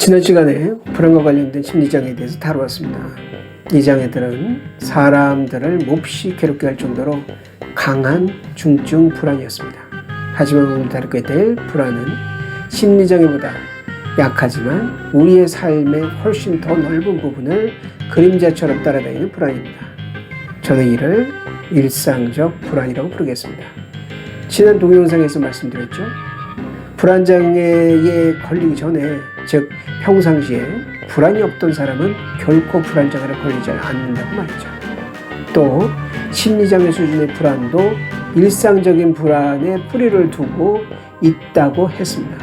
지난 시간에 불안과 관련된 심리장애에 대해서 다루었습니다. 이 장애들은 사람들을 몹시 괴롭게 할 정도로 강한 중증 불안이었습니다. 하지만 오늘 다루게 될 불안은 심리장애보다 약하지만 우리의 삶의 훨씬 더 넓은 부분을 그림자처럼 따라다니는 불안입니다. 저는 이를 일상적 불안이라고 부르겠습니다. 지난 동영상에서 말씀드렸죠. 불안장애에 걸리기 전에, 즉 평상시에 불안이 없던 사람은 결코 불안장애를 걸리지 않는다고 말이죠. 또 심리장애 수준의 불안도 일상적인 불안에 뿌리를 두고 있다고 했습니다.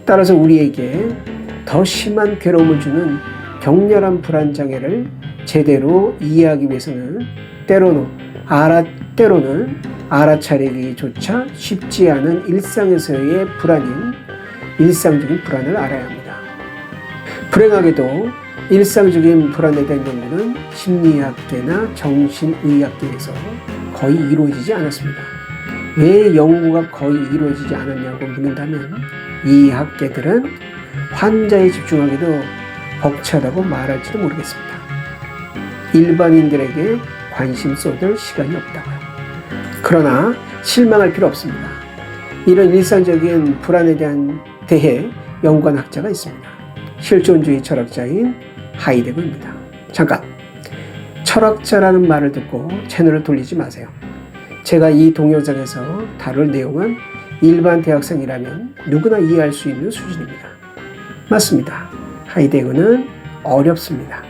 따라서 우리에게 더 심한 괴로움을 주는 격렬한 불안장애를 제대로 이해하기 위해서는 때로는 알아차리기조차 쉽지 않은 일상에서의 불안인 일상적인 불안을 알아야 합니다. 불행하게도 일상적인 불안에 대한 연구는 심리학계나 정신의학계에서 거의 이루어지지 않았습니다. 왜 연구가 거의 이루어지지 않았냐고 묻는다면 이 학계들은 환자에 집중하기도 벅차다고 말할지도 모르겠습니다. 일반인들에게 관심 쏟을 시간이 없다고요. 그러나 실망할 필요 없습니다. 이런 일상적인 불안에 대해 연구한 학자가 있습니다. 실존주의 철학자인 하이데거입니다. 잠깐, 철학자라는 말을 듣고 채널을 돌리지 마세요. 제가 이 동영상에서 다룰 내용은 일반 대학생이라면 누구나 이해할 수 있는 수준입니다. 맞습니다. 하이데거는 어렵습니다.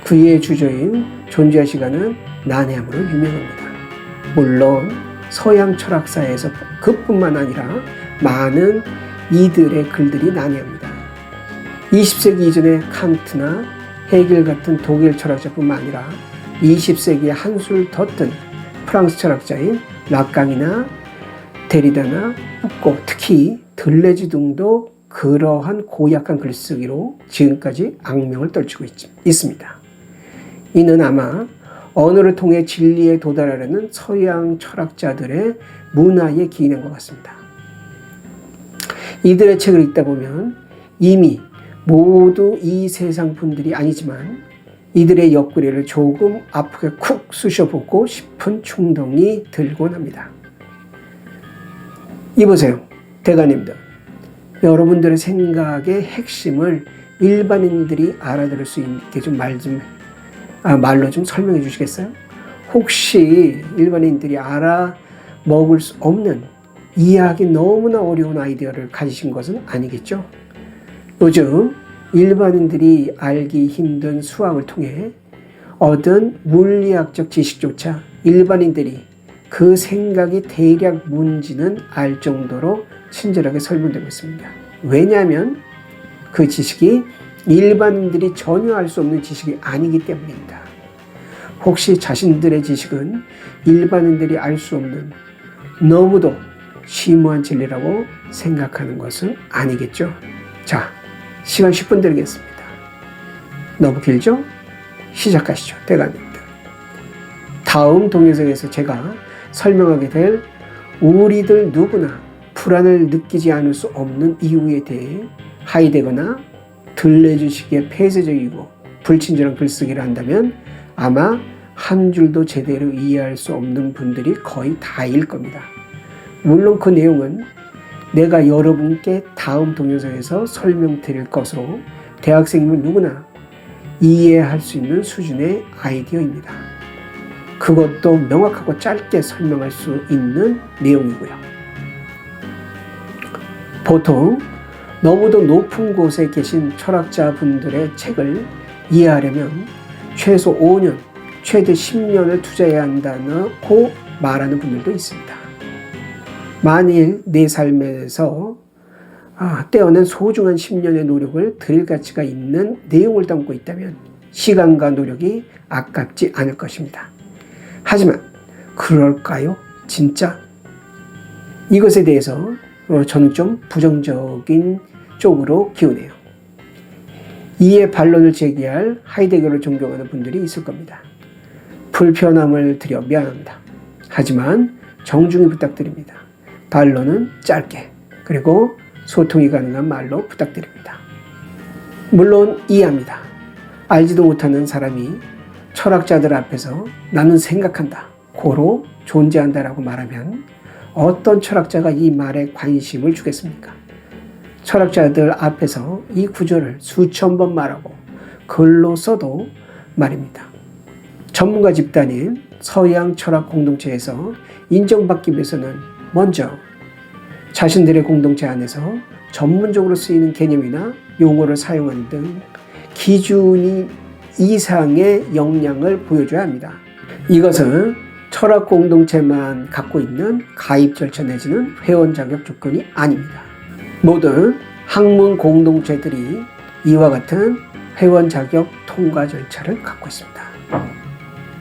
그의 주저인 존재의 시간은 난해함으로 유명합니다. 물론 서양 철학사에서 그뿐만 아니라 많은 이들의 글들이 난해합니다. 20세기 이전의 칸트나 헤겔 같은 독일 철학자뿐만 아니라 20세기에 한술 더 뜬 프랑스 철학자인 라깡이나 데리다나 푸코, 특히 들레즈 등도 그러한 고약한 글쓰기로 지금까지 악명을 떨치고 있습니다. 이는 아마 언어를 통해 진리에 도달하려는 서양 철학자들의 문화에 기인한 것 같습니다. 이들의 책을 읽다 보면 이미 모두 이 세상 분들이 아니지만 이들의 옆구리를 조금 아프게 쿡 쑤셔보고 싶은 충동이 들곤 합니다. 이보세요, 대가님들. 여러분들의 생각의 핵심을 일반인들이 알아들을 수 있게 말로 좀 설명해 주시겠어요? 혹시 일반인들이 알아먹을 수 없는, 이해하기 너무나 어려운 아이디어를 가지신 것은 아니겠죠? 요즘 일반인들이 알기 힘든 수학을 통해 얻은 물리학적 지식조차 일반인들이 그 생각이 대략 뭔지는 알 정도로 친절하게 설명되고 있습니다. 왜냐하면 그 지식이 일반인들이 전혀 알 수 없는 지식이 아니기 때문입니다. 혹시 자신들의 지식은 일반인들이 알 수 없는 너무도 심오한 진리라고 생각하는 것은 아니겠죠? 자, 시간 10분 드리겠습니다. 너무 길죠? 시작하시죠, 대가님들. 다음 동영상에서 제가 설명하게 될 우리들 누구나 불안을 느끼지 않을 수 없는 이유에 대해 하이데거나 들레즈식의 폐쇄적이고 불친절한 글쓰기를 한다면 아마 한 줄도 제대로 이해할 수 없는 분들이 거의 다일 겁니다. 물론 그 내용은 내가 여러분께 다음 동영상에서 설명드릴 것으로 대학생이면 누구나 이해할 수 있는 수준의 아이디어입니다. 그것도 명확하고 짧게 설명할 수 있는 내용이고요. 보통 너무도 높은 곳에 계신 철학자분들의 책을 이해하려면 최소 5년, 최대 10년을 투자해야 한다고 말하는 분들도 있습니다. 만일 내 삶에서 떼어낸 소중한 10년의 노력을 들일 가치가 있는 내용을 담고 있다면 시간과 노력이 아깝지 않을 것입니다. 하지만 그럴까요? 진짜? 이것에 대해서 저는 좀 부정적인 쪽으로 기우네요. 이에 반론을 제기할 하이데거를 존경하는 분들이 있을 겁니다. 불편함을 드려 미안합니다. 하지만 정중히 부탁드립니다. 반론은 짧게, 그리고 소통이 가능한 말로 부탁드립니다. 물론 이해합니다. 알지도 못하는 사람이 철학자들 앞에서 나는 생각한다, 고로 존재한다라고 말하면 어떤 철학자가 이 말에 관심을 주겠습니까? 철학자들 앞에서 이 구절을 수천 번 말하고 글로 써도 말입니다. 전문가 집단인 서양 철학 공동체에서 인정받기 위해서는 먼저 자신들의 공동체 안에서 전문적으로 쓰이는 개념이나 용어를 사용하는 등 기준이 이상의 역량을 보여줘야 합니다. 이것은 철학 공동체만 갖고 있는 가입 절차 내지는 회원 자격 조건이 아닙니다. 모든 학문 공동체들이 이와 같은 회원 자격 통과 절차를 갖고 있습니다.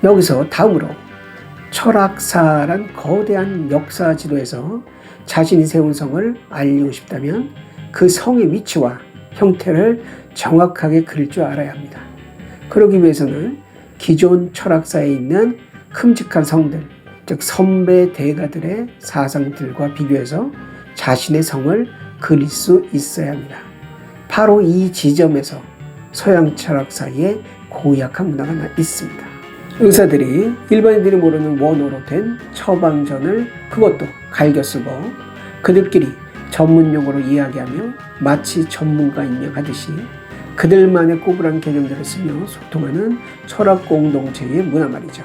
여기서 다음으로 철학사란 거대한 역사 지도에서 자신이 세운 성을 알리고 싶다면 그 성의 위치와 형태를 정확하게 그릴 줄 알아야 합니다. 그러기 위해서는 기존 철학사에 있는 큼직한 성들, 즉 선배 대가들의 사상들과 비교해서 자신의 성을 그릴 수 있어야 합니다. 바로 이 지점에서 서양 철학사에 고약한 문화가 있습니다. 의사들이 일반인들이 모르는 원어로 된 처방전을 그것도 갈겨 쓰고 그들끼리 전문 용어로 이야기하며 마치 전문가인 양 하듯이 그들만의 꼬부랑 개념들을 쓰며 소통하는 철학 공동체의 문화 말이죠.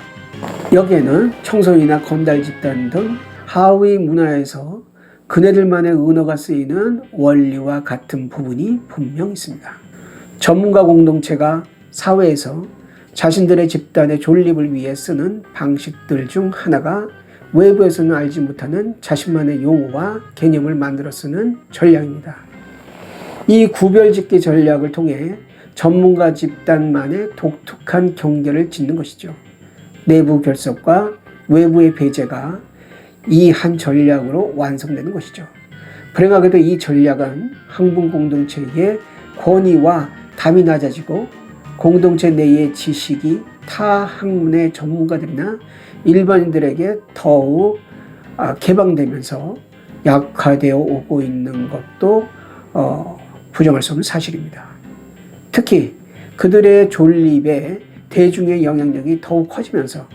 여기에는 청소년이나 건달 집단 등 하위 문화에서 그네들만의 언어가 쓰이는 원리와 같은 부분이 분명 있습니다. 전문가 공동체가 사회에서 자신들의 집단의 존립을 위해 쓰는 방식들 중 하나가 외부에서는 알지 못하는 자신만의 용어와 개념을 만들어 쓰는 전략입니다. 이 구별짓기 전략을 통해 전문가 집단만의 독특한 경계를 짓는 것이죠. 내부 결속과 외부의 배제가 이 한 전략으로 완성되는 것이죠. 불행하게도 이 전략은 학문 공동체의 권위와 담이 낮아지고 공동체 내의 지식이 타 학문의 전문가들이나 일반인들에게 더욱 개방되면서 약화되어 오고 있는 것도 부정할 수 없는 사실입니다. 특히 그들의 존립에 대중의 영향력이 더욱 커지면서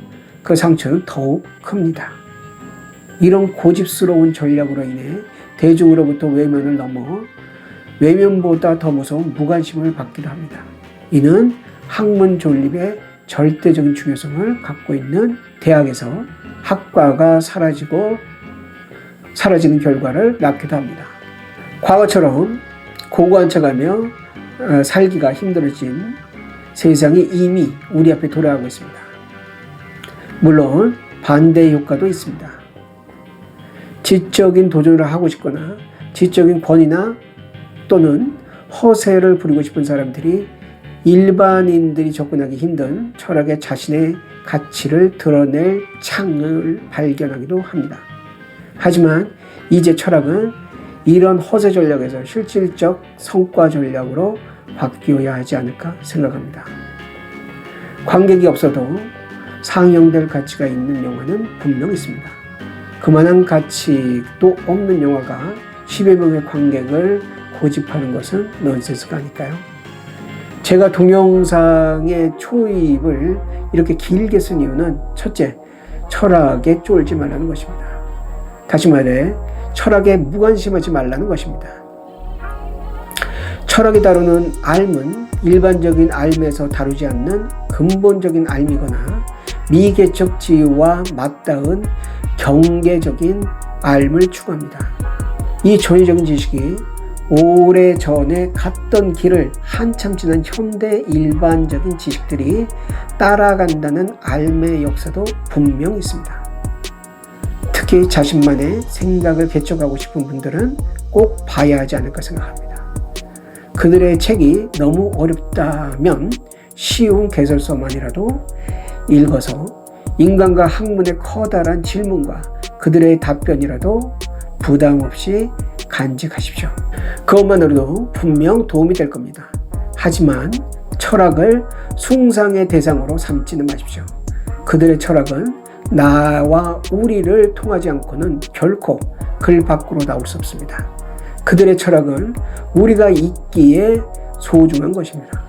그 상처는 더욱 큽니다. 이런 고집스러운 전략으로 인해 대중으로부터 외면을 넘어 외면보다 더 무서운 무관심을 받기도 합니다. 이는 학문 존립의 절대적인 중요성을 갖고 있는 대학에서 학과가 사라지는 결과를 낳기도 합니다. 과거처럼 고고한척하며 살기가 힘들어진 세상이 이미 우리 앞에 돌아가고 있습니다. 물론 반대 효과도 있습니다. 지적인 도전을 하고 싶거나 지적인 권위나 또는 허세를 부리고 싶은 사람들이 일반인들이 접근하기 힘든 철학의 자신의 가치를 드러낼 창을 발견하기도 합니다. 하지만 이제 철학은 이런 허세 전략에서 실질적 성과 전략으로 바뀌어야 하지 않을까 생각합니다. 관객이 없어도 상영될 가치가 있는 영화는 분명 있습니다. 그만한 가치도 없는 영화가 10여 명의 관객을 고집하는 것은 넌센스가 아닐까요? 제가 동영상의 초입을 이렇게 길게 쓴 이유는 첫째, 철학에 쫄지 말라는 것입니다. 다시 말해 철학에 무관심하지 말라는 것입니다. 철학이 다루는 알은 일반적인 알에서 다루지 않는 근본적인 알이거나 미개척 지위와 맞닿은 경계적인 알을 추구합니다. 이 전위적인 지식이 오래전에 갔던 길을 한참 지난 현대 일반적인 지식들이 따라간다는 알의 역사도 분명 있습니다. 특히 자신만의 생각을 개척하고 싶은 분들은 꼭 봐야 하지 않을까 생각합니다. 그들의 책이 너무 어렵다면 쉬운 개설서만이라도 읽어서 인간과 학문의 커다란 질문과 그들의 답변이라도 부담 없이 간직하십시오. 그것만으로도 분명 도움이 될 겁니다. 하지만 철학을 숭상의 대상으로 삼지는 마십시오. 그들의 철학은 나와 우리를 통하지 않고는 결코 글 밖으로 나올 수 없습니다. 그들의 철학은 우리가 있기에 소중한 것입니다.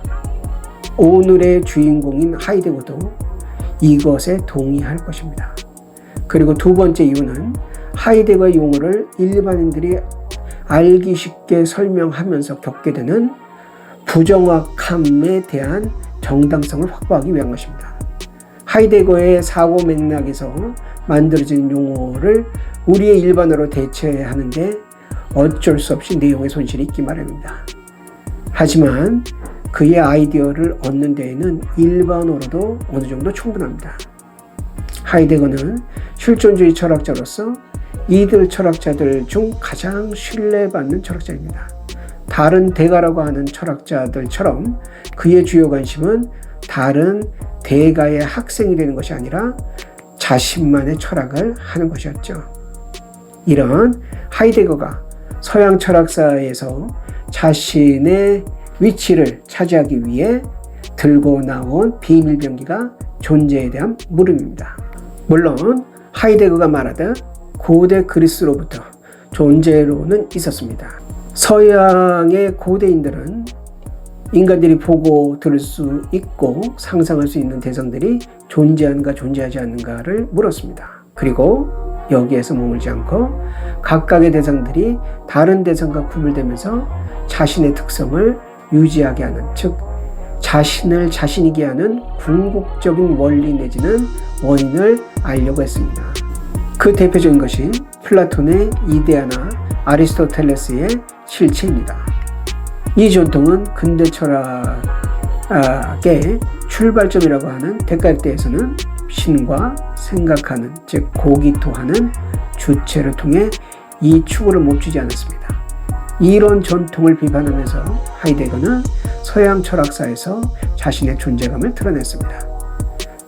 오늘의 주인공인 하이데거도 이것에 동의할 것입니다. 그리고 두 번째 이유는 하이데거의 용어를 일반인들이 알기 쉽게 설명하면서 겪게 되는 부정확함에 대한 정당성을 확보하기 위한 것입니다. 하이데거의 사고 맥락에서 만들어진 용어를 우리의 일반어로 대체해야 하는데 어쩔 수 없이 내용의 손실이 있기 마련입니다. 하지만 그의 아이디어를 얻는 데에는 일반어로도 어느 정도 충분합니다. 하이데거는 실존주의 철학자로서 이들 철학자들 중 가장 신뢰받는 철학자입니다. 다른 대가라고 하는 철학자들처럼 그의 주요 관심은 다른 대가의 학생이 되는 것이 아니라 자신만의 철학을 하는 것이었죠. 이런 하이데거가 서양 철학사에서 자신의 위치를 차지하기 위해 들고 나온 비밀병기가 존재에 대한 물음입니다. 물론 하이데거가 말하듯 고대 그리스로부터 존재론은 있었습니다. 서양의 고대인들은 인간들이 보고 들을 수 있고 상상할 수 있는 대상들이 존재하는가 존재하지 않는가를 물었습니다. 그리고 여기에서 머물지 않고 각각의 대상들이 다른 대상과 구별되면서 자신의 특성을 유지하게 하는, 즉 자신을 자신이게 하는 궁극적인 원리 내지는 원인을 알려고 했습니다. 그 대표적인 것이 플라톤의 이데아나 아리스토텔레스의 실체입니다. 이 전통은 근대 철학의 출발점이라고 하는 데카르트에서는 신과 생각하는, 즉 고기토하는 주체를 통해 이 추구를 멈추지 않았습니다. 이런 전통을 비판하면서 하이데거는 서양 철학사에서 자신의 존재감을 드러냈습니다.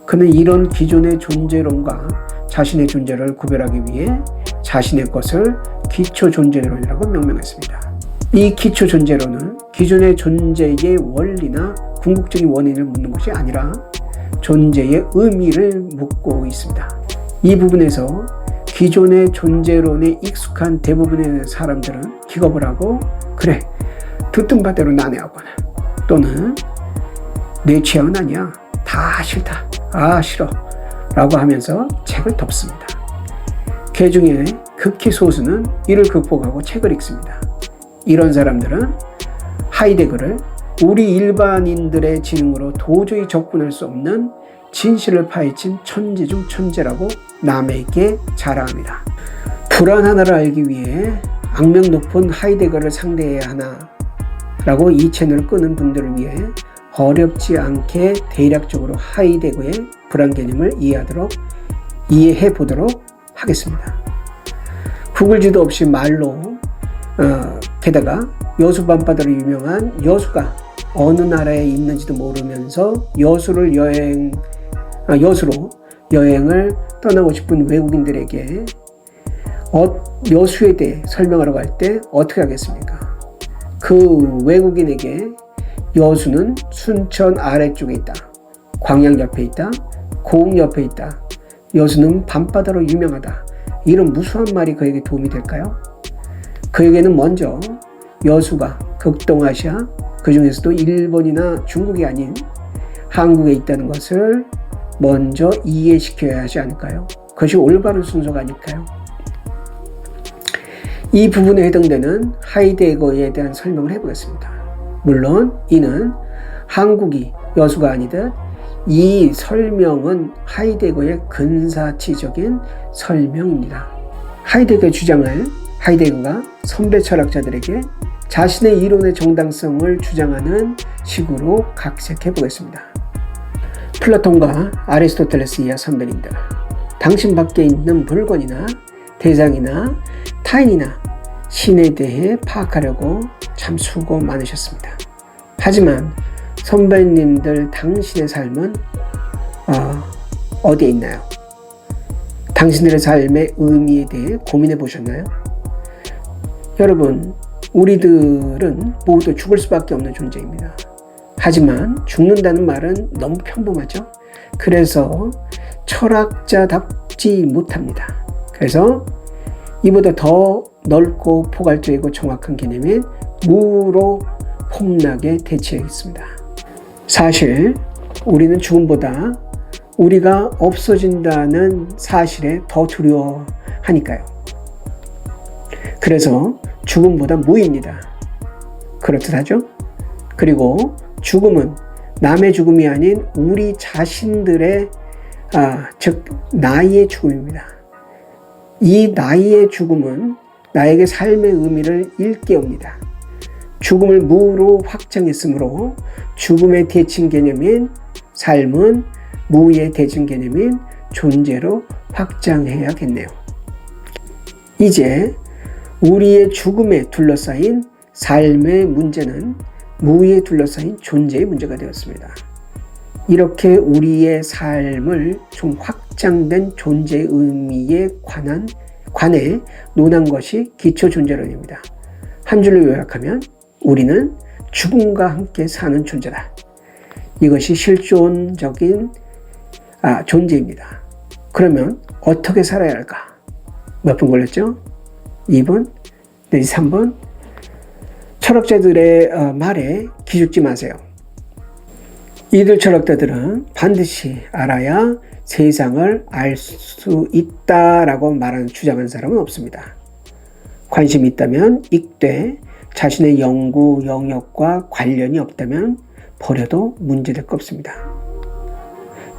그는 이런 기존의 존재론과 자신의 존재를 구별하기 위해 자신의 것을 기초존재론이라고 명명했습니다. 이 기초존재론은 기존의 존재의 원리나 궁극적인 원인을 묻는 것이 아니라 존재의 의미를 묻고 있습니다. 이 부분에서 기존의 존재론에 익숙한 대부분의 사람들은 기겁을 하고 그래, 듣던 바대로 나네하거나 또는 내 취향은 아니야, 다 싫다, 아 싫어 라고 하면서 책을 덮습니다. 그 중에 극히 소수는 이를 극복하고 책을 읽습니다. 이런 사람들은 하이데거를 우리 일반인들의 지능으로 도저히 접근할 수 없는 진실을 파헤친 천재 중 천재라고 남에게 자랑합니다. 불안 하나를 알기 위해 악명 높은 하이데거를 상대해야 하나 라고 이 채널을 끄는 분들을 위해 어렵지 않게 대략적으로 하이데거의 불안 개념을 이해해 보도록 하겠습니다. 구글지도 없이 말로 게다가 여수 밤바다로 유명한 여수가 어느 나라에 있는지도 모르면서 여수로 여행을 떠나고 싶은 외국인들에게 여수에 대해 설명하러 갈 때 어떻게 하겠습니까? 그 외국인에게 여수는 순천 아래쪽에 있다, 광양 옆에 있다, 고흥 옆에 있다, 여수는 밤바다로 유명하다, 이런 무수한 말이 그에게 도움이 될까요? 그에게는 먼저 여수가 극동아시아, 그 중에서도 일본이나 중국이 아닌 한국에 있다는 것을 먼저 이해시켜야 하지 않을까요? 그것이 올바른 순서가 아닐까요? 이 부분에 해당되는 하이데거에 대한 설명을 해보겠습니다. 물론 이는 한국이 여수가 아니듯 이 설명은 하이데거의 근사치적인 설명입니다. 하이데거의 주장을 하이데거가 선배 철학자들에게 자신의 이론의 정당성을 주장하는 식으로 각색해 보겠습니다. 플라톤과 아리스토텔레스 이하 선배님들, 당신 밖에 있는 물건이나 대상이나 타인이나 신에 대해 파악하려고 참 수고 많으셨습니다. 하지만 선배님들, 당신의 삶은 어디에 있나요? 당신들의 삶의 의미에 대해 고민해 보셨나요? 여러분, 우리들은 모두 죽을 수밖에 없는 존재입니다. 하지만 죽는다는 말은 너무 평범하죠? 그래서 철학자답지 못합니다. 그래서 이보다 더 넓고 포괄적이고 정확한 개념인 무로 폭락에 대처했습니다. 사실 우리는 죽음보다 우리가 없어진다는 사실에 더 두려워하니까요. 그래서 죽음보다 무입니다. 그렇듯하죠? 그리고 죽음은 남의 죽음이 아닌 우리 자신들의 즉 나의 죽음입니다. 이 나의 죽음은 나에게 삶의 의미를 일깨웁니다. 죽음을 무로 확장했으므로 죽음의 대칭 개념인 삶은 무의 대칭 개념인 존재로 확장해야겠네요. 이제 우리의 죽음에 둘러싸인 삶의 문제는 무에 둘러싸인 존재의 문제가 되었습니다. 이렇게 우리의 삶을 좀 확장된 존재의 의미에 관해 논한 것이 기초존재론입니다. 한 줄로 요약하면 우리는 죽음과 함께 사는 존재다. 이것이 실존적인 존재입니다. 그러면 어떻게 살아야 할까? 몇 분 걸렸죠? 2분 내지 3분? 철학자들의 말에 기죽지 마세요. 이들 철학자들은 반드시 알아야 세상을 알 수 있다라고 주장하는 사람은 없습니다. 관심이 있다면 읽되 자신의 연구 영역과 관련이 없다면 버려도 문제될 거 없습니다.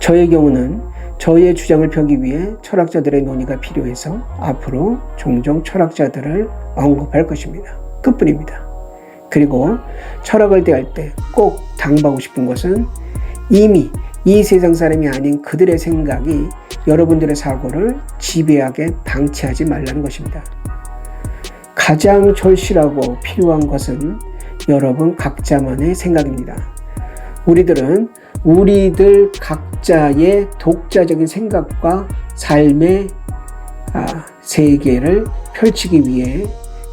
저의 경우는 저의 주장을 펴기 위해 철학자들의 논의가 필요해서 앞으로 종종 철학자들을 언급할 것입니다. 그뿐입니다. 그리고 철학을 대할 때 꼭 당부하고 싶은 것은 이미 이 세상 사람이 아닌 그들의 생각이 여러분들의 사고를 지배하게 방치하지 말라는 것입니다. 가장 절실하고 필요한 것은 여러분 각자만의 생각입니다. 우리들은 우리들 각자의 독자적인 생각과 삶의 세계를 펼치기 위해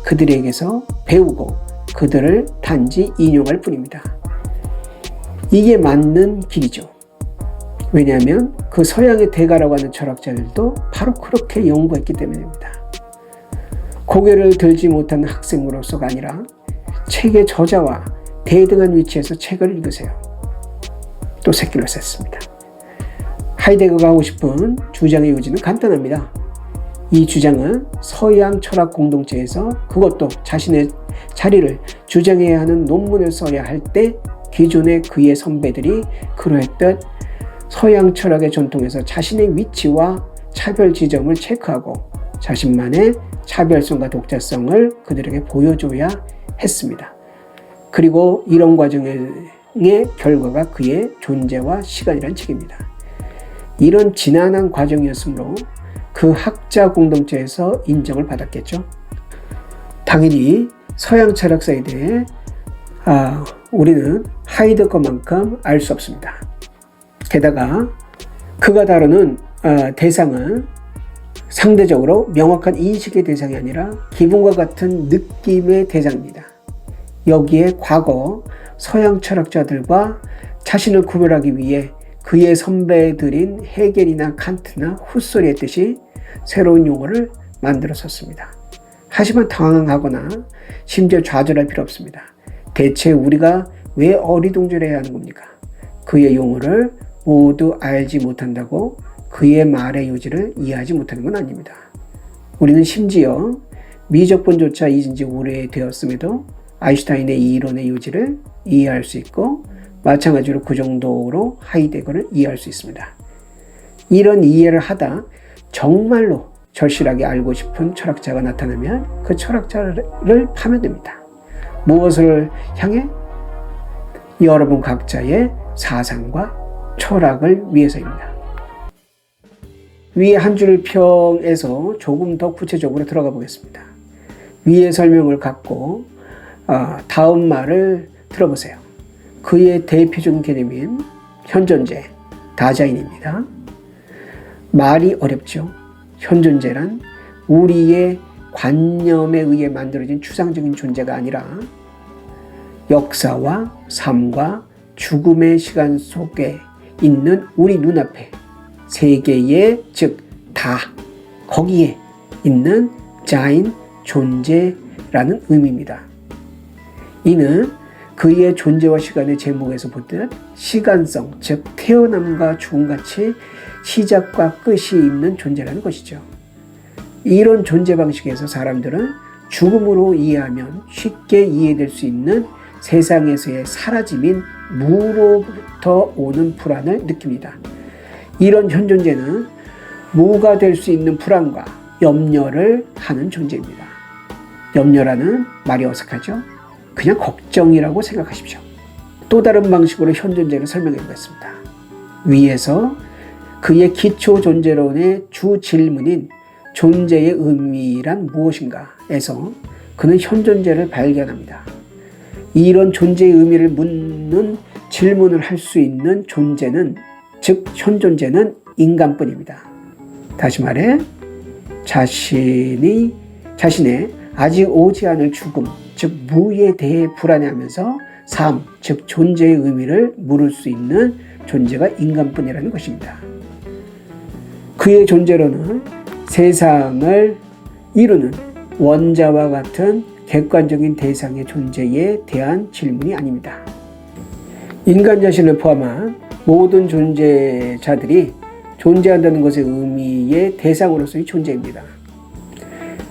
그들에게서 배우고 그들을 단지 인용할 뿐입니다. 이게 맞는 길이죠. 왜냐하면 그 서양의 대가라고 하는 철학자들도 바로 그렇게 연구했기 때문입니다. 고개를 들지 못하는 학생으로서가 아니라 책의 저자와 대등한 위치에서 책을 읽으세요. 또 새끼를 셌습니다. 하이데거가 하고 싶은 주장의 요지는 간단합니다. 이 주장은 서양 철학 공동체에서 그것도 자신의 자리를 주장해야 하는 논문을 써야 할 때 기존의 그의 선배들이 그러했듯 서양 철학의 전통에서 자신의 위치와 차별 지점을 체크하고 자신만의 차별성과 독자성을 그들에게 보여줘야 했습니다. 그리고 이런 과정의 결과가 그의 존재와 시간이란 책입니다. 이런 지난한 과정이었으므로 그 학자 공동체에서 인정을 받았겠죠. 당연히 서양 철학사에 대해 우리는 하이데거만큼 알 수 없습니다. 게다가 그가 다루는 대상은 상대적으로 명확한 인식의 대상이 아니라 기분과 같은 느낌의 대상입니다. 여기에 과거 서양 철학자들과 자신을 구별하기 위해 그의 선배들인 헤겔이나 칸트나 후솔이 했듯이 새로운 용어를 만들어 썼습니다. 하지만 당황하거나 심지어 좌절할 필요 없습니다. 대체 우리가 왜 어리둥절해야 하는 겁니까? 그의 용어를 모두 알지 못한다고 그의 말의 요지를 이해하지 못하는 건 아닙니다. 우리는 심지어 미적분조차 잊은 지 오래되었음에도 아인슈타인의 이 이론의 요지를 이해할 수 있고 마찬가지로 그 정도로 하이데거를 이해할 수 있습니다. 이런 이해를 하다 정말로 절실하게 알고 싶은 철학자가 나타나면 그 철학자를 파면됩니다. 무엇을 향해? 여러분 각자의 사상과 철학을 위해서입니다. 위에 한 줄 평에서 조금 더 구체적으로 들어가 보겠습니다. 위의 설명을 갖고 다음 말을 들어보세요. 그의 대표적인 개념인 현존재, 다자인입니다. 말이 어렵죠. 현존재란 우리의 관념에 의해 만들어진 추상적인 존재가 아니라 역사와 삶과 죽음의 시간 속에 있는 우리 눈앞에 세계의 즉 다 거기에 있는 자인 존재라는 의미입니다. 이는 그의 존재와 시간의 제목에서 보듯 시간성, 즉 태어남과 죽음같이 시작과 끝이 있는 존재라는 것이죠. 이런 존재 방식에서 사람들은 죽음으로 이해하면 쉽게 이해될 수 있는 세상에서의 사라짐인 무로부터 오는 불안을 느낍니다. 이런 현존재는 무가 될 수 있는 불안과 염려를 하는 존재입니다. 염려라는 말이 어색하죠? 그냥 걱정이라고 생각하십시오. 또 다른 방식으로 현존재를 설명해 보겠습니다. 위에서 그의 기초 존재론의 주 질문인 존재의 의미란 무엇인가에서 그는 현존재를 발견합니다. 이런 존재의 의미를 묻는 질문을 할 수 있는 존재는, 즉 현존재는 인간뿐입니다. 다시 말해 자신의 아직 오지 않을 죽음, 즉 무에 대해 불안해하면서 삶, 즉 존재의 의미를 물을 수 있는 존재가 인간뿐이라는 것입니다. 그의 존재로는 세상을 이루는 원자와 같은 객관적인 대상의 존재에 대한 질문이 아닙니다. 인간 자신을 포함한 모든 존재자들이 존재한다는 것의 의미의 대상으로서의 존재입니다.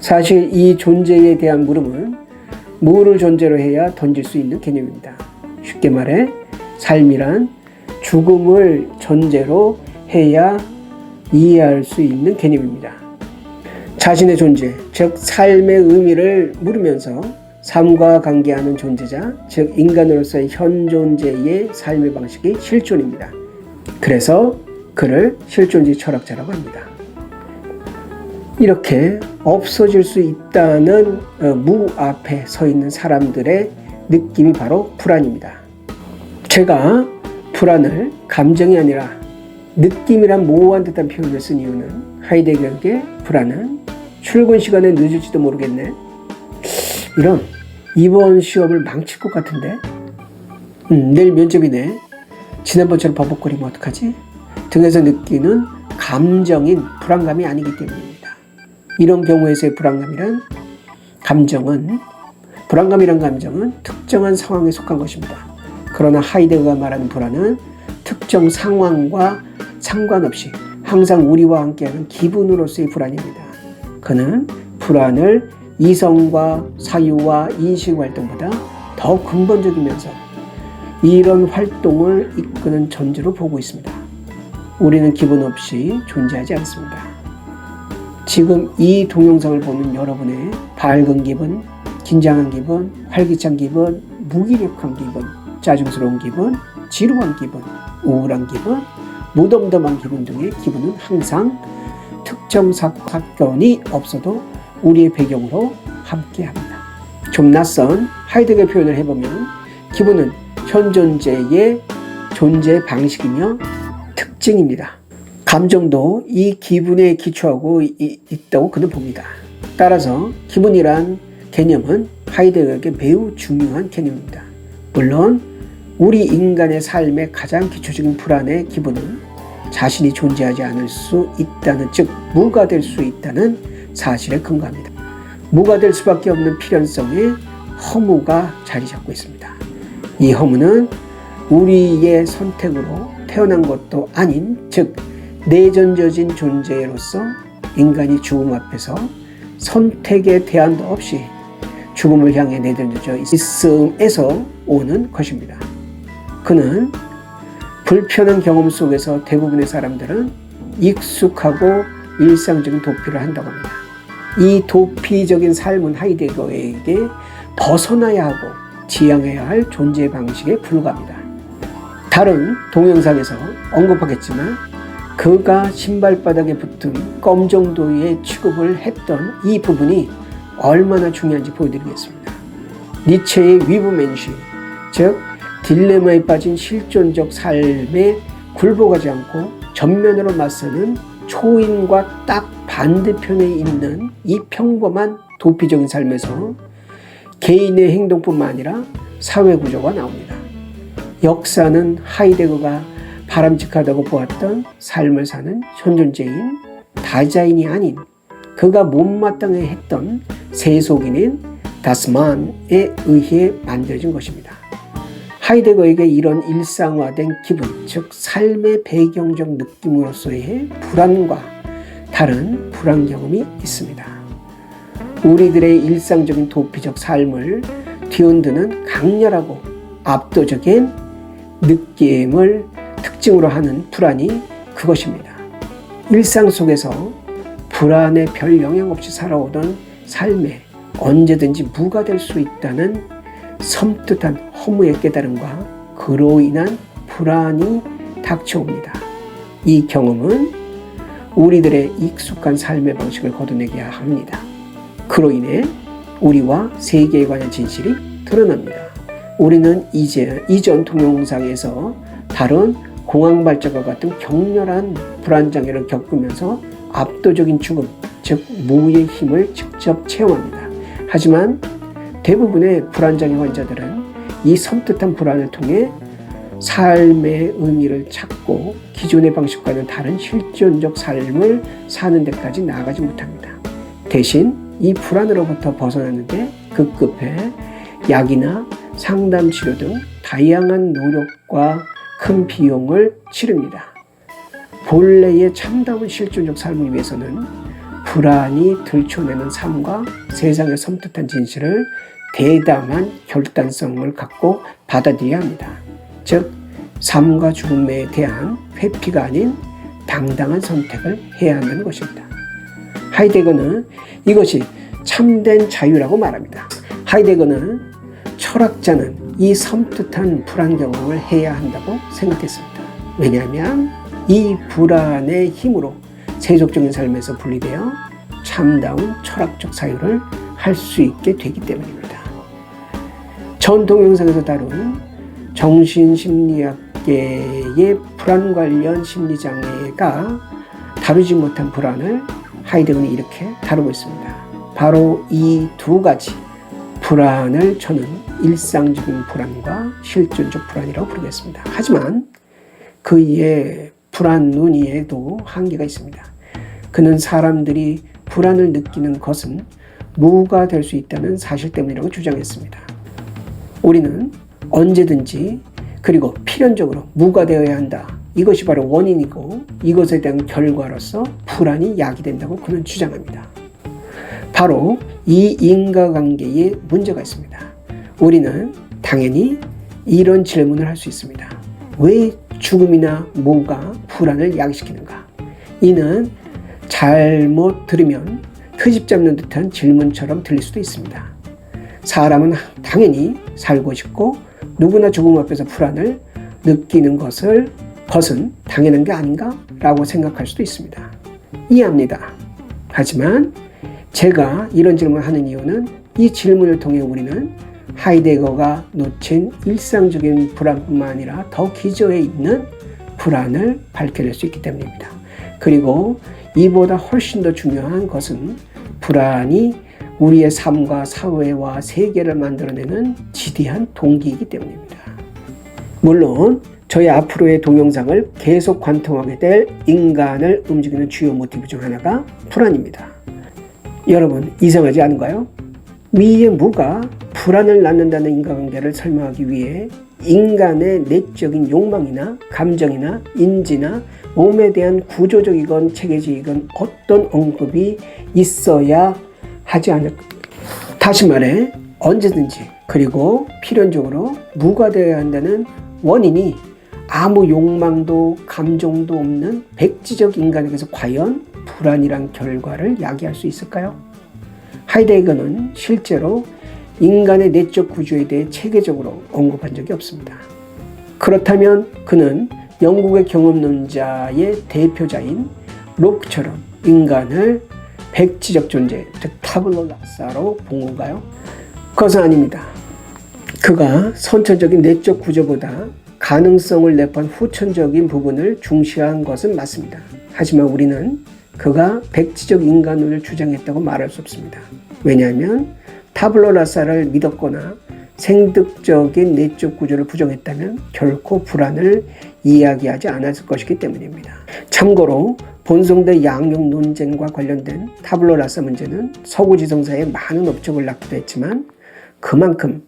사실 이 존재에 대한 물음은 무를 존재로 해야 던질 수 있는 개념입니다. 쉽게 말해 삶이란 죽음을 전제로 해야 이해할 수 있는 개념입니다. 자신의 존재, 즉 삶의 의미를 물으면서 삶과 관계하는 존재자, 즉 인간으로서의 현존재의 삶의 방식이 실존입니다. 그래서 그를 실존주의 철학자라고 합니다. 이렇게 없어질 수 있다는 무 앞에 서 있는 사람들의 느낌이 바로 불안입니다. 제가 불안을 감정이 아니라 느낌이란 모호한 듯한 표현을 쓴 이유는 하이데거의 불안은 출근 시간에 늦을지도 모르겠네. 이런 이번 시험을 망칠 것 같은데. 내일 면접이네. 지난번처럼 버벅거리면 어떡하지? 등에서 느끼는 감정인 불안감이 아니기 때문입니다. 이런 경우에서의 불안감이란 감정은 특정한 상황에 속한 것입니다. 그러나 하이데거가 말하는 불안은 특정 상황과 상관없이 항상 우리와 함께하는 기분으로서의 불안입니다. 그는 불안을 이성과 사유와 인식 활동보다 더 근본적이면서 이런 활동을 이끄는 존재로 보고 있습니다. 우리는 기분 없이 존재하지 않습니다. 지금 이 동영상을 보는 여러분의 밝은 기분, 긴장한 기분, 활기찬 기분, 무기력한 기분, 짜증스러운 기분, 지루한 기분, 우울한 기분, 무덤덤한 기분 등의 기분은 항상 특정 사건이 없어도 우리의 배경으로 함께합니다. 좀 낯선 하이데거의 표현을 해보면 기분은 현존재의 존재 방식이며 특징입니다. 감정도 이 기분에 기초하고 있다고 그는 봅니다. 따라서 기분이란 개념은 하이데거에게 매우 중요한 개념입니다. 물론 우리 인간의 삶의 가장 기초적인 불안의 기분은 자신이 존재하지 않을 수 있다는, 즉 무가 될 수 있다는 사실에 근거합니다. 무가 될 수밖에 없는 필연성의 허무가 자리 잡고 있습니다. 이 허무는 우리의 선택으로 태어난 것도 아닌, 즉 내전져진 존재로서 인간이 죽음 앞에서 선택의 대안도 없이 죽음을 향해 내던져져 있음에서 오는 것입니다. 그는 불편한 경험 속에서 대부분의 사람들은 익숙하고 일상적인 도피를 한다고 합니다. 이 도피적인 삶은 하이데거에게 벗어나야 하고 지향해야 할 존재 방식에 불과합니다. 다른 동영상에서 언급하겠지만 그가 신발바닥에 붙은 껌 정도의 취급을 했던 이 부분이 얼마나 중요한지 보여드리겠습니다. 니체의 위브맨시, 즉 딜레마에 빠진 실존적 삶에 굴복하지 않고 전면으로 맞서는 초인과 딱 반대편에 있는 이 평범한 도피적인 삶에서 개인의 행동뿐만 아니라 사회구조가 나옵니다. 역사는 하이데거가 바람직하다고 보았던 삶을 사는 현존재인 다자인이 아닌 그가 못마땅해 했던 세속인인 다스만에 의해 만들어진 것입니다. 하이데거에게 이런 일상화된 기분, 즉 삶의 배경적 느낌으로서의 불안과 다른 불안 경험이 있습니다. 우리들의 일상적인 도피적 삶을 뒤흔드는 강렬하고 압도적인 느낌을 특징으로 하는 불안이 그것입니다. 일상 속에서 불안에 별 영향 없이 살아오던 삶에 언제든지 무가 될 수 있다는 섬뜩한 허무의 깨달음과 그로 인한 불안이 닥쳐옵니다. 이 경험은 우리들의 익숙한 삶의 방식을 걷어내게 합니다. 그로 인해 우리와 세계에 관한 진실이 드러납니다. 우리는 이전 동영상에서 다룬 공황 발작과 같은 격렬한 불안 장애를 겪으면서 압도적인 죽음, 즉 무의 힘을 직접 체험합니다. 하지만 대부분의 불안장애 환자들은 이 섬뜩한 불안을 통해 삶의 의미를 찾고 기존의 방식과는 다른 실존적 삶을 사는 데까지 나아가지 못합니다. 대신 이 불안으로부터 벗어나는데 급급해 약이나 상담 치료 등 다양한 노력과 큰 비용을 치릅니다. 본래의 참다운 실존적 삶을 위해서는 불안이 들춰내는 삶과 세상의 섬뜩한 진실을 대담한 결단성을 갖고 받아들여야 합니다. 즉, 삶과 죽음에 대한 회피가 아닌 당당한 선택을 해야 한다는 것입니다. 하이데거는 이것이 참된 자유라고 말합니다. 하이데거는 철학자는 이 섬뜩한 불안 경험을 해야 한다고 생각했습니다. 왜냐하면 이 불안의 힘으로 세속적인 삶에서 분리되어 참다운 철학적 사유를 할 수 있게 되기 때문입니다. 전 동영상에서 다룬 정신심리학계의 불안 관련 심리장애가 다루지 못한 불안을 하이데거는 이렇게 다루고 있습니다. 바로 이 두 가지 불안을 저는 일상적인 불안과 실존적 불안이라고 부르겠습니다. 하지만 그의 불안 논의에도 한계가 있습니다. 그는 사람들이 불안을 느끼는 것은 무가 될 수 있다는 사실 때문이라고 주장했습니다. 우리는 언제든지 그리고 필연적으로 무가 되어야 한다. 이것이 바로 원인이고 이것에 대한 결과로서 불안이 야기된다고 그는 주장합니다. 바로 이 인과관계에 문제가 있습니다. 우리는 당연히 이런 질문을 할 수 있습니다. 왜 죽음이나 무가 불안을 야기시키는가? 이는 잘못 들으면 트집 잡는 듯한 질문처럼 들릴 수도 있습니다. 사람은 당연히 살고 싶고 누구나 죽음 앞에서 불안을 느끼는 것은 당연한 게 아닌가? 라고 생각할 수도 있습니다. 이해합니다. 하지만 제가 이런 질문을 하는 이유는 이 질문을 통해 우리는 하이데거가 놓친 일상적인 불안뿐만 아니라 더 기저에 있는 불안을 밝혀낼 수 있기 때문입니다. 그리고 이보다 훨씬 더 중요한 것은 불안이 우리의 삶과 사회와 세계를 만들어내는 지대한 동기이기 때문입니다. 물론 저희 앞으로의 동영상을 계속 관통하게 될 인간을 움직이는 주요 모티브 중 하나가 불안입니다. 여러분, 이상하지 않은가요? 위의 무가 불안을 낳는다는 인과관계를 설명하기 위해 인간의 내적인 욕망이나 감정이나 인지나 몸에 대한 구조적이건 체계적이건 어떤 언급이 있어야 하지 않을까. 다시 말해 언제든지 그리고 필연적으로 무가 되어야 한다는 원인이 아무 욕망도 감정도 없는 백지적 인간에게서 과연 불안이란 결과를 야기할 수 있을까요? 하이데거는 실제로 인간의 내적 구조에 대해 체계적으로 언급한 적이 없습니다. 그렇다면 그는 영국의 경험론자의 대표자인 로크처럼 인간을 백지적 존재, 즉 타블라 라사로 본 건가요? 그것은 아닙니다. 그가 선천적인 내적 구조보다 가능성을 내포한 후천적인 부분을 중시한 것은 맞습니다. 하지만 우리는 그가 백지적 인간론을 주장했다고 말할 수 없습니다. 왜냐하면 타블라 라사를 믿었거나 생득적인 내적 구조를 부정했다면 결코 불안을 이야기하지 않았을 것이기 때문입니다. 참고로 본성대 양육 논쟁과 관련된 타블라 라사 문제는 서구 지성사에 많은 업적을 낳기도 했지만 그만큼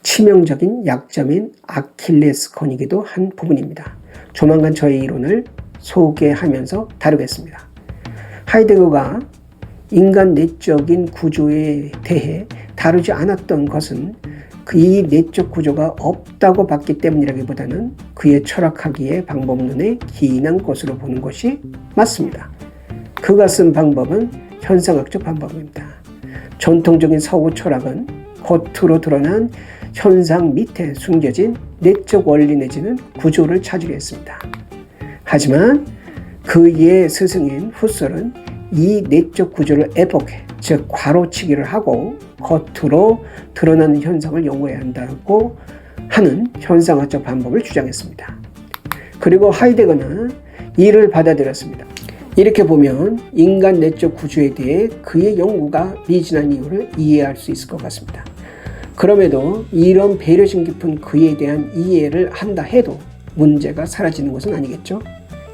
치명적인 약점인 아킬레스건이기도 한 부분입니다. 조만간 저의 이론을 소개하면서 다루겠습니다. 하이데거가 인간 내적인 구조에 대해 다루지 않았던 것은 이 내적 구조가 없다고 봤기 때문이라기보다는 그의 철학하기에 방법론에 기인한 것으로 보는 것이 맞습니다. 그가 쓴 방법은 현상학적 방법입니다. 전통적인 서구 철학은 겉으로 드러난 현상 밑에 숨겨진 내적 원리 내지는 구조를 찾으려 했습니다. 하지만 그의 스승인 후설은 이 내적 구조를 에포케, 즉 괄호치기를 하고 겉으로 드러나는 현상을 연구해야 한다고 하는 현상학적 방법을 주장했습니다. 그리고 하이데거는 이를 받아들였습니다. 이렇게 보면 인간 내적 구조에 대해 그의 연구가 미진한 이유를 이해할 수 있을 것 같습니다. 그럼에도 이런 배려심 깊은 그에 대한 이해를 한다 해도 문제가 사라지는 것은 아니겠죠?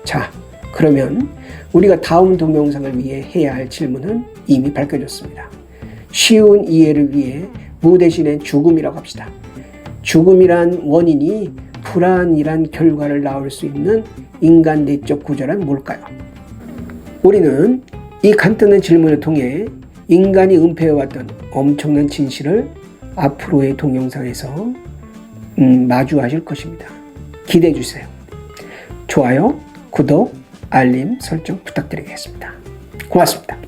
자, 그러면 우리가 다음 동영상을 위해 해야 할 질문은 이미 밝혀졌습니다. 쉬운 이해를 위해 무 대신에 죽음이라고 합시다. 죽음이란 원인이 불안이란 결과를 낳을 수 있는 인간 내적 구조란 뭘까요? 우리는 이 간단한 질문을 통해 인간이 은폐해왔던 엄청난 진실을 앞으로의 동영상에서 마주하실 것입니다. 기대해 주세요. 좋아요, 구독, 알림 설정 부탁드리겠습니다. 고맙습니다.